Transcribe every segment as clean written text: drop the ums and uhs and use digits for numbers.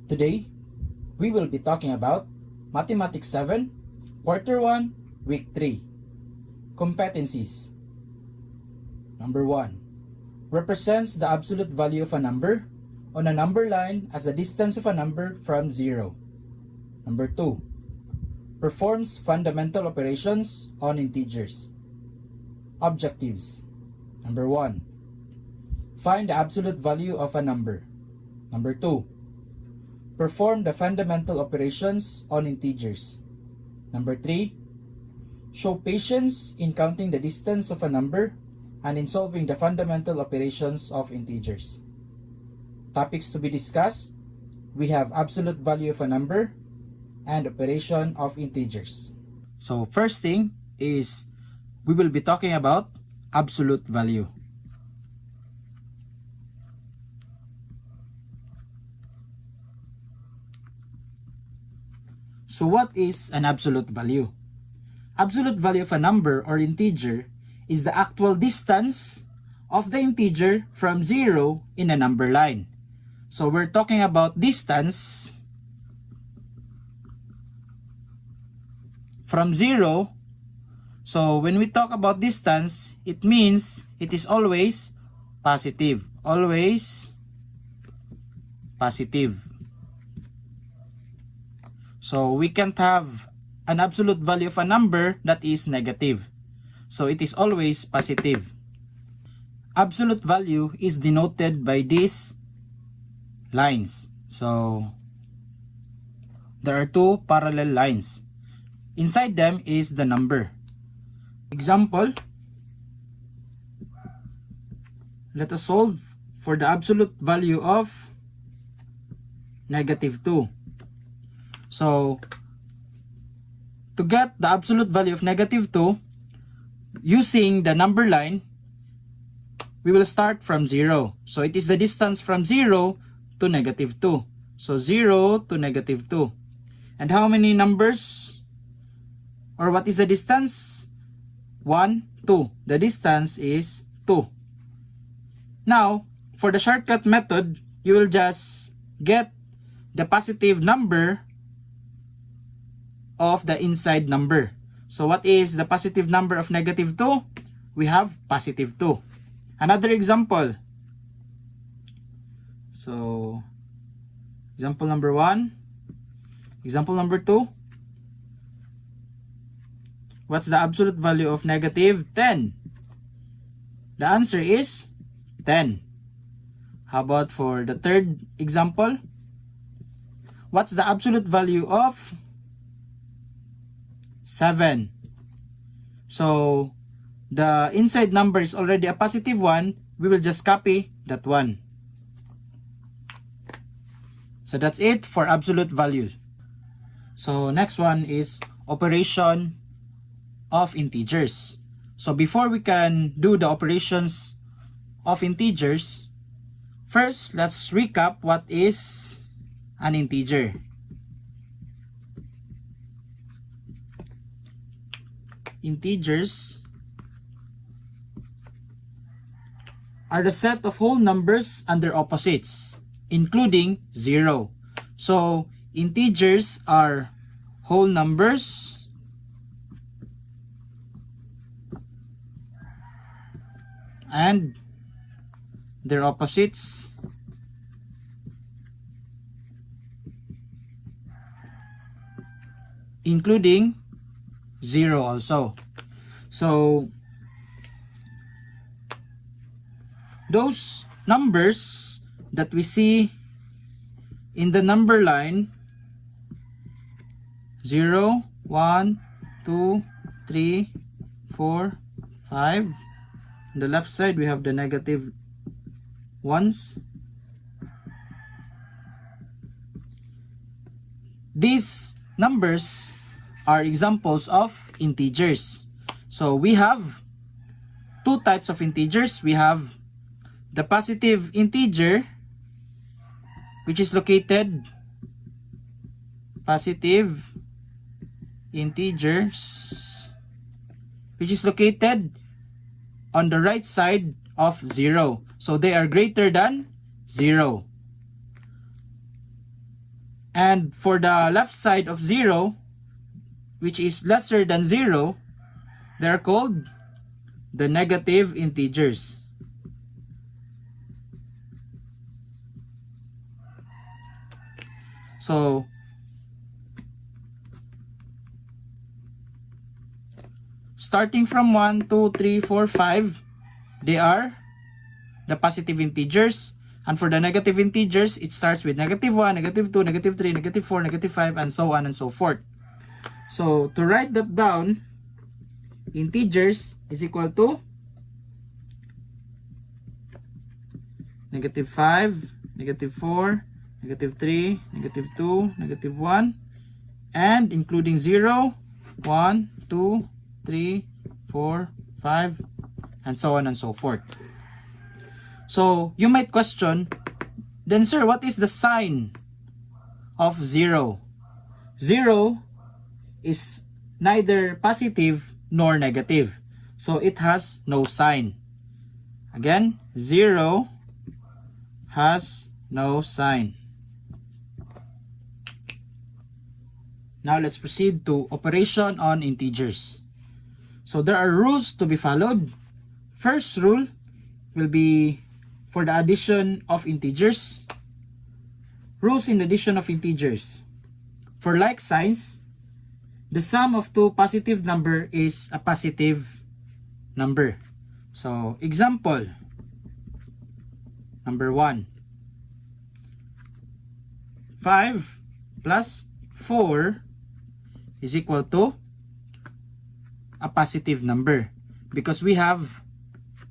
Today, we will be talking about Mathematics 7, Quarter 1, Week 3. Competencies. Number 1. Represents the absolute value of a number on a number line as the distance of a number from 0. Number 2. Performs fundamental operations on integers. Objectives. Number 1. Find the absolute value of a number. Number 2. Perform the fundamental operations on integers. Number 3. Show patience in counting the distance of a number and in solving the fundamental operations of integers. Topics to be discussed: we have absolute value of a number and operation of integers. So first thing is we will be talking about absolute value. So what is an absolute value? Absolute value of a number or integer is the actual distance of the integer from 0 in a number line. So we're talking about distance from 0. So when we talk about distance, it means it is always positive. Always positive. So we can't have an absolute value of a number that is negative. So it is always positive. Absolute value is denoted by these lines. So there are two parallel lines. Inside them is the number. Example, let us solve for the absolute value of negative 2. So, to get the absolute value of negative 2, using the number line, we will start from 0. So, it is the distance from 0 to negative 2. So, 0 to negative 2. And how many numbers? Or what is the distance? 1, 2. The distance is 2. Now, for the shortcut method, you will just get the positive number of the inside number. So what is the positive number of negative 2? We have positive 2. Another example. So example number 1. Example number 2. What's the absolute value of negative 10? The answer is 10. How about for the third example? What's the absolute value of 7? So the inside number is already a positive 1. We will just copy that 1. So that's it for absolute values. So next one is operation of integers. So before we can do the operations of integers, first let's recap what is an integer. Integers are the set of whole numbers and their opposites, including 0. So, integers are whole numbers and their opposites, including 0 also. So those numbers that we see in the number line 0, 1, 2, 3, 4, 5. On the left side we have the negative ones. These numbers are examples of integers. So we have two types of integers. We have the positive integer, which is located on the right side of 0. So they are greater than 0. And for the left side of 0, which is lesser than 0, they're called the negative integers. So, starting from 1, 2, 3, 4, 5, they are the positive integers. And for the negative integers, it starts with negative 1, negative 2, negative 3, negative 4, negative 5, and so on and so forth. So, to write that down, integers is equal to negative 5, negative 4, negative 3, negative 2, negative 1, and including 0, 1, 2, 3, 4, 5, and so on and so forth. So, you might question, then sir, what is the sign of 0? 0 is neither positive nor negative. So, it has no sign. Again, 0 has no sign. Now, let's proceed to operation on integers. So, there are rules to be followed. First rule will be for the addition of integers. Rules in addition of integers. For like signs, the sum of two positive number is a positive number. So, example, number 1. 5 plus 4 is equal to a positive number because we have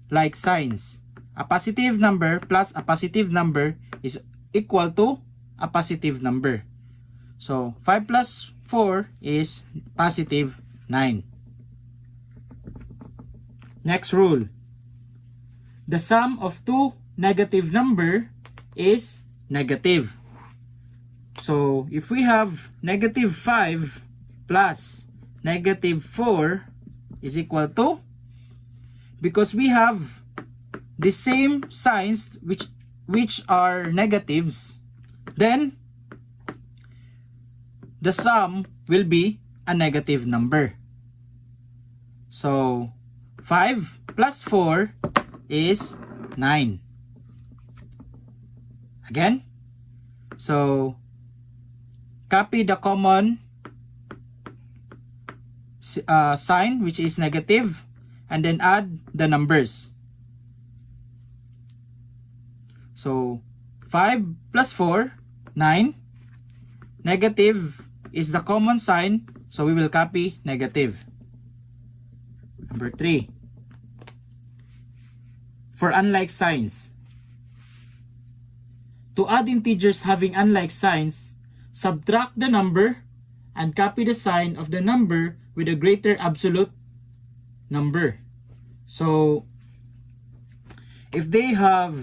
like signs. A positive number plus a positive number is equal to a positive number. So, 5 plus 4 is positive 9. Next rule. The sum of two negative number is negative. So, if we have negative 5 plus negative 4 is equal to, because we have the same signs which are negatives, then the sum will be a negative number. So, 5 plus 4 is 9. Again, so copy the common sign which is negative and then add the numbers. So, 5 plus 4, 9. Negative is the common sign, so we will copy negative. Number 3. For unlike signs. To add integers having unlike signs, subtract the number and copy the sign of the number with a greater absolute number. So, if they have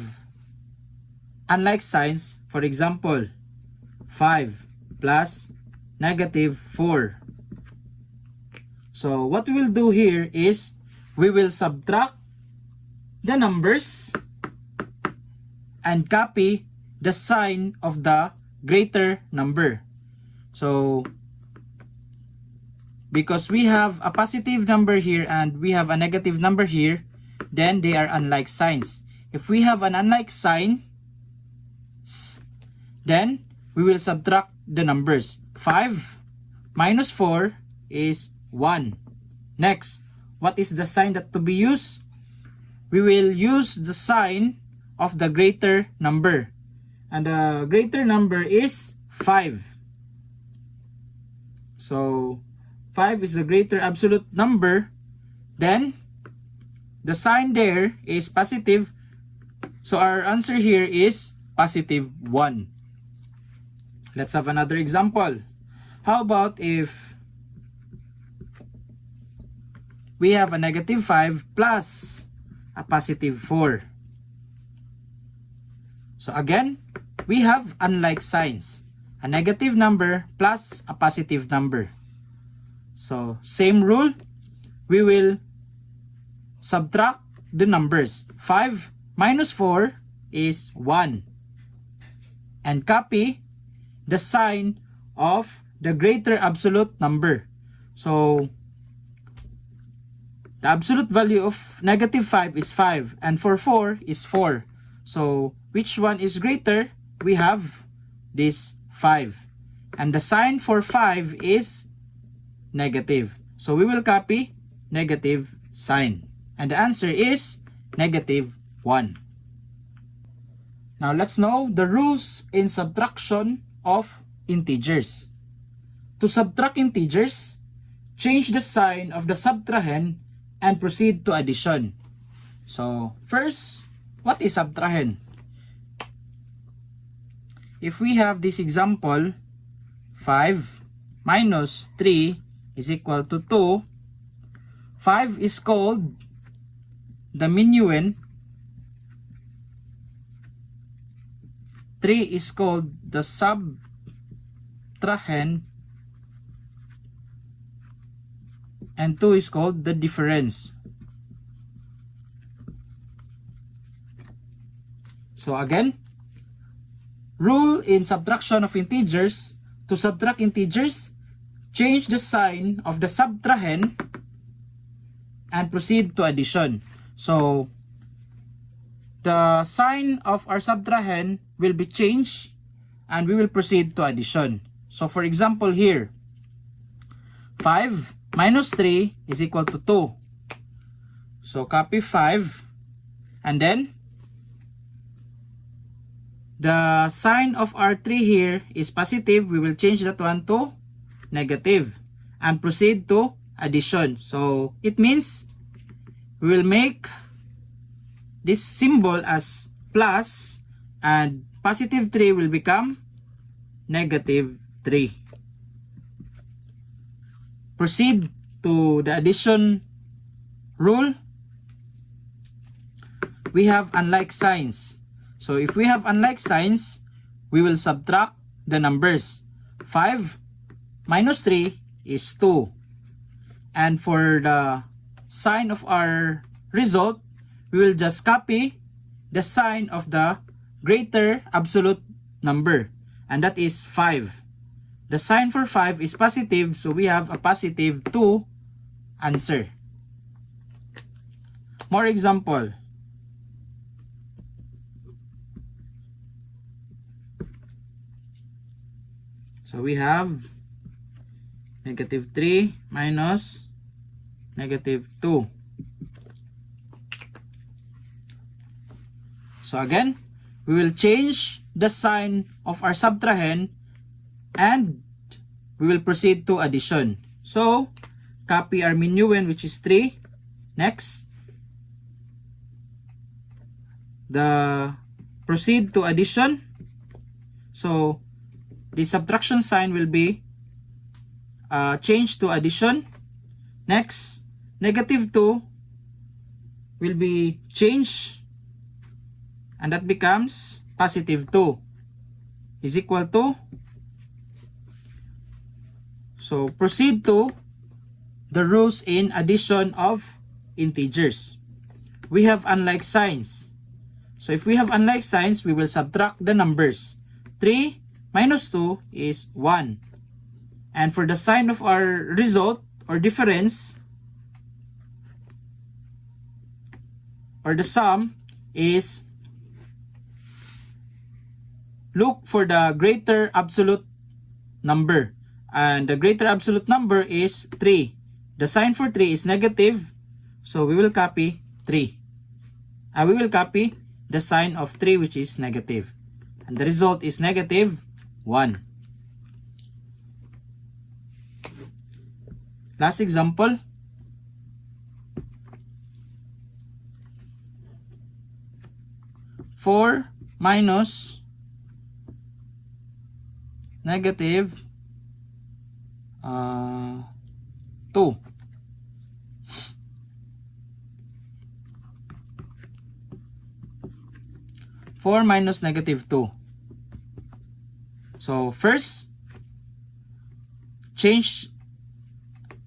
unlike signs, for example, 5 plus negative 4. So, what we will do here is, we will subtract the numbers and copy the sign of the greater number. So, because we have a positive number here and we have a negative number here, then they are unlike signs. If we have an unlike sign, then we will subtract the numbers. 5 minus 4 is 1. Next, what is the sign that to be used? We will use the sign of the greater number. And the greater number is 5. So, 5 is the greater absolute number. Then, the sign there is positive. So, our answer here is positive 1. Let's have another example. How about if we have a negative 5 plus a positive 4? So again, we have unlike signs. A negative number plus a positive number. So same rule, we will subtract the numbers. 5 minus 4 is 1. And copy the sign of the greater absolute number. So, the absolute value of negative 5 is 5, and for 4 is 4. So, which one is greater? We have this 5. And the sign for 5 is negative. So, we will copy negative sign. And the answer is negative 1. Now, let's know the rules in subtraction of integers. To subtract integers, change the sign of the subtrahend and proceed to addition. So, first, what is subtrahend? If we have this example, 5 minus 3 is equal to 2, 5 is called the minuend, 3 is called the subtrahend, and 2 is called the difference. So again, rule in subtraction of integers: to subtract integers, change the sign of the subtrahend and proceed to addition. So the sign of our subtrahend will be changed and we will proceed to addition. So for example here, 5 minus 3 is equal to 2. So copy 5, and then the sign of our 3 here is positive. We will change that one to negative and proceed to addition. So it means we will make this symbol as plus, and positive 3 will become negative 3. Proceed to the addition rule. We have unlike signs. So if we have unlike signs, we will subtract the numbers. 5 minus 3 is 2. And for the sign of our result, we will just copy the sign of the greater absolute number, and that is 5. The sign for 5 is positive, so we have a positive 2 answer. More example. So we have negative 3 minus negative 2. So again, we will change the sign of our subtrahend and we will proceed to addition. So, copy our minuend, which is 3. Next, the proceed to addition. So, the subtraction sign will be changed to addition. Next, negative 2 will be changed, and that becomes positive 2 is equal to. So proceed to the rules in addition of integers. We have unlike signs. So if we have unlike signs, we will subtract the numbers. 3 minus 2 is 1. And for the sign of our result or difference, or the sum, is look for the greater absolute number. And the greater absolute number is 3. The sign for 3 is negative, so we will copy 3. We will copy the sign of 3, which is negative. And the result is negative 1. Last example. Four minus negative 2. Four minus negative 2. So first, change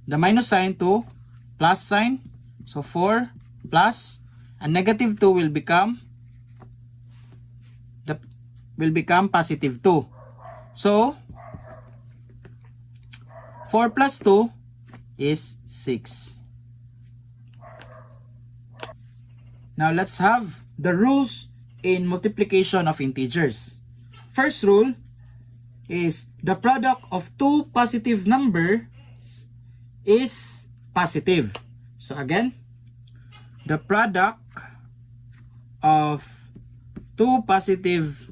the minus sign to plus sign. So 4 plus, and negative 2 will become positive 2. So, 4 plus 2 is 6. Now, let's have the rules in multiplication of integers. First rule is the product of two positive numbers is positive. So again, the product of two positive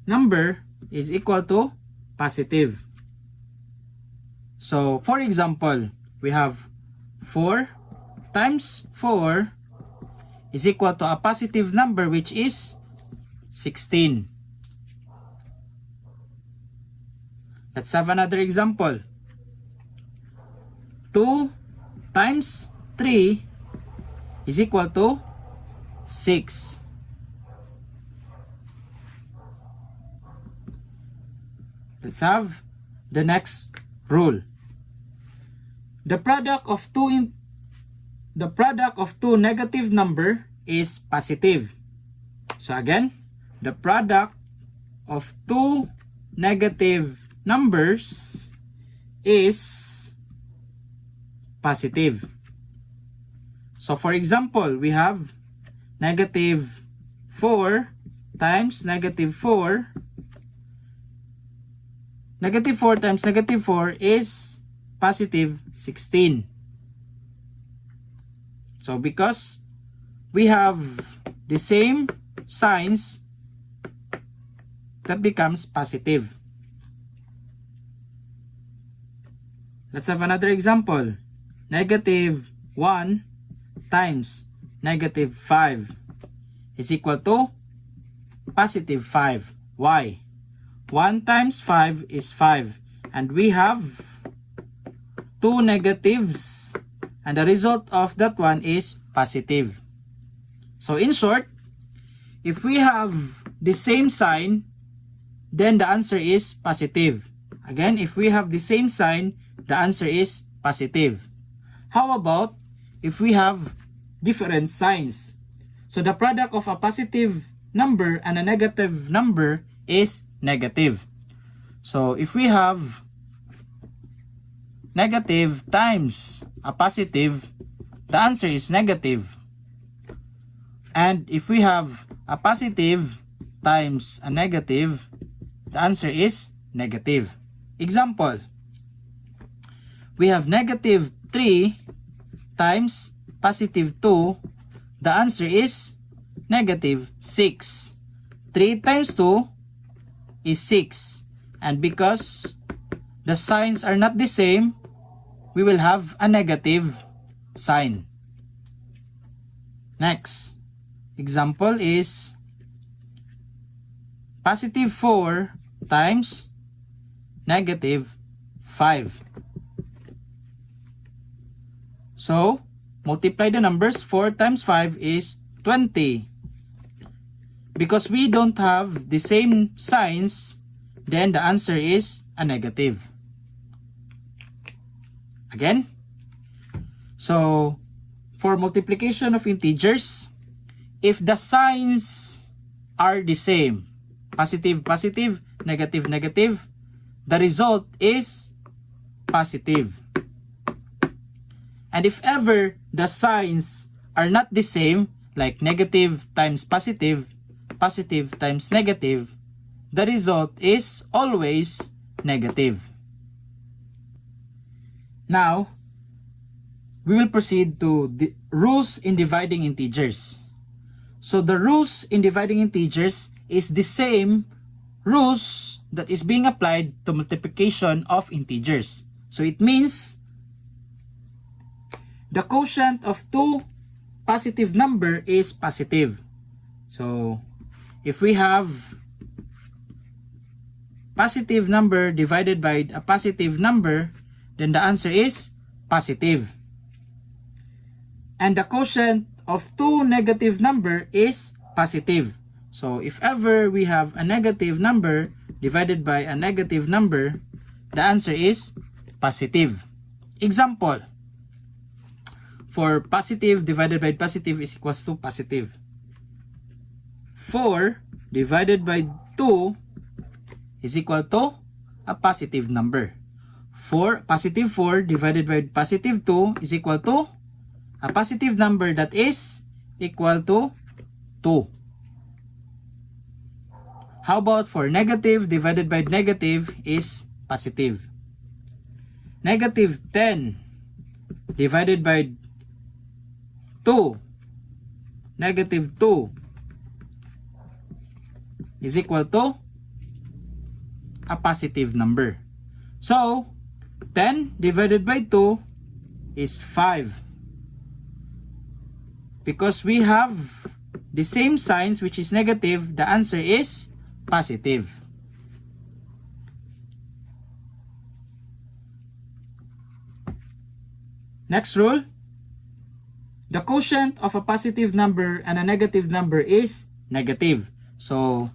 number is equal to positive. So for example, we have 4 times 4 is equal to a positive number which is 16. Let's have another example. 2 times 3 is equal to 6. Let's have the next rule. The product of two negative number is positive. So again, the product of two negative numbers is positive. So for example, we have negative 4 times negative 4. Negative 4 times negative 4 is positive 16. So because we have the same signs, that becomes positive. Let's have another example. Negative 1 times negative 5 is equal to positive 5. Why? 1 times 5 is 5. And we have two negatives. And the result of that one is positive. So in short, if we have the same sign, then the answer is positive. Again, if we have the same sign, the answer is positive. How about if we have different signs? So the product of a positive number and a negative number is negative. So if we have negative times a positive, the answer is negative. And if we have a positive times a negative, the answer is negative. Example, we have negative 3 times positive 2, the answer is negative 6. 3 times 2 is 6. And because the signs are not the same, we will have a negative sign. Next example is positive 4 times negative 5. So, multiply the numbers. 4 times 5 is 20. Because we don't have the same signs, then the answer is a negative. Again, so for multiplication of integers, if the signs are the same, positive, positive, negative, negative, the result is positive. And if ever the signs are not the same, like negative times positive, positive times negative, the result is always negative. Now, we will proceed to the rules in dividing integers. So the rules in dividing integers is the same rules that is being applied to multiplication of integers. So it means the quotient of two positive number is positive. So if we have positive number divided by a positive number, then the answer is positive. And the quotient of two negative number is positive. So if ever we have a negative number divided by a negative number, the answer is positive. Example, for positive divided by positive is equals to positive. 4 divided by 2 is equal to a positive number. Positive 4 divided by positive 2 is equal to a positive number that is equal to 2. How about for negative divided by negative is positive? Negative 10 divided by 2, negative 2 is equal to a positive number. So, 10 divided by 2 is 5. Because we have the same signs which is negative, the answer is positive. Next rule, the quotient of a positive number and a negative number is negative. So,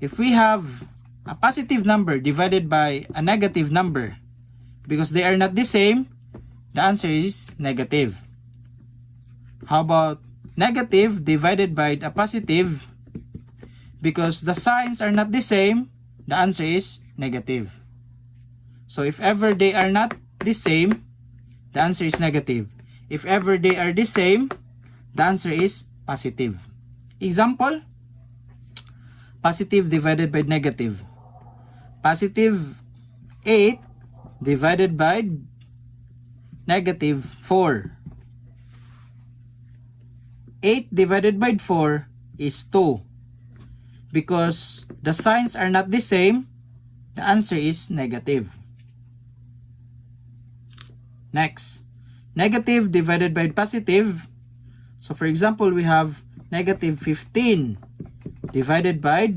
if we have a positive number divided by a negative number, because they are not the same, the answer is negative. How about negative divided by a positive? Because the signs are not the same, the answer is negative. So if ever they are not the same, the answer is negative. If ever they are the same, the answer is positive. Example, positive divided by negative. Positive 8 divided by negative 4. 8 divided by 4 is 2. Because the signs are not the same, the answer is negative. Next, negative divided by positive. So for example, we have negative 15 divided by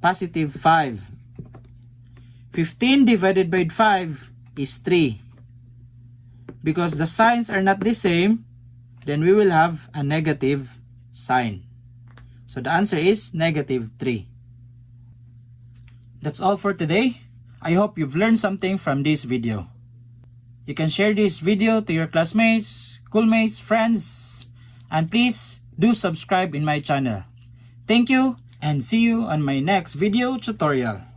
positive 5. 15 divided by 5 is 3. Because the signs are not the same, then we will have a negative sign. So the answer is negative 3. That's all for today. I hope you've learned something from this video. You can share this video to your classmates, schoolmates, friends, and please do subscribe in my channel. Thank you and see you on my next video tutorial.